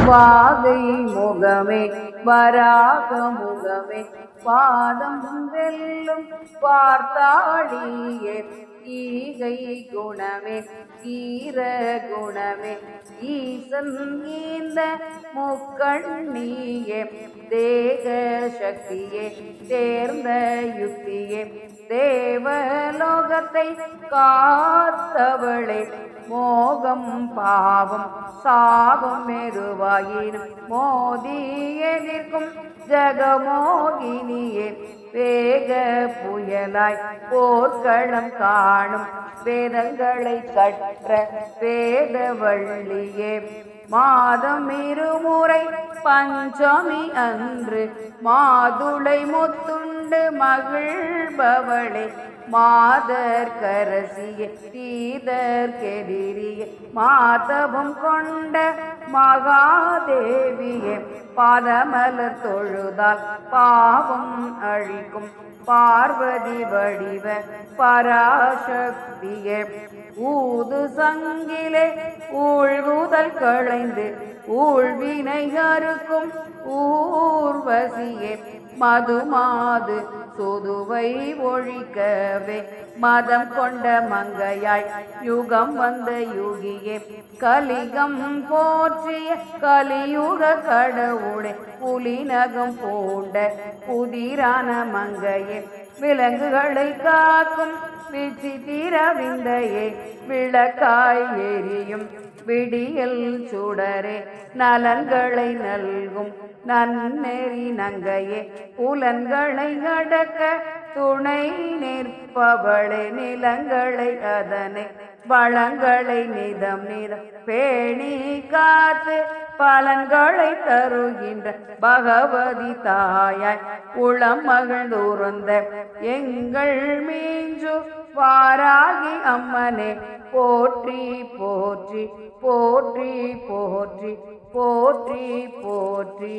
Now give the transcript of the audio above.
வாகை முகமே வராக முகமே பாதம் வெல்லும் பார்த்தாளியே ஈகை குணமே ஈர குணமே ஈசன் இந்த முக்கண்ணியே தேக சக்தியே தேர்ந்த யுக்தியே தேவலோகத்தை காத்தவளே மோகம் பாவம் சாபம் மெருவாயினும் மோதி எதிர்க்கும் ஜகமோகினியே வேக புயலாய் போர்க்களம் காணும் வேதங்களை கற்ற வேதவள்ளியே மாதம் இருமுறை பஞ்சமி அன்று மாதுளை முத்துண்டு மகிழ்பவளே மாதர் கரசிய தீதர் கெதிரிய மாதவம் கொண்ட மகாதேவியே பாதமலர் தொழுதால் பாவம் அழிக்கும் பார்வதி வடிவ பராசக்தியே ஊது சங்கிலே ஊழ்குதல் களைந்து ஊழ்வினை அறுக்கும் ஊர்வசியே மதுமாது சொதுவை ஒழிக்கவே மதம் கொண்ட மங்கையாய் யுகம் வந்த யுகியே கலிகம் போற்றிய கலியுக கடவுளே புலிநகம் பூண்ட புதிரான மங்கையே விலங்குகளை காக்கும் விசித்திர விந்தையே விளக்காய் எரியும் விடியல் சுடரே நலன்களை நல்கும் நன்னெறி நங்கையே புலன்களை அடக்க துணை நிற்பவளே நிலங்களை அதனை வளங்களை நிதம் பேணி காத்து பலன்களை தருகின்ற பகவதி தாயாய் உளம் மகிழ்ந்துறந்த எங்கள் மீஞ்சு வாராகி அம்மனே போற்றி போற்றி போற்றி போற்றி போற்றி போற்றி.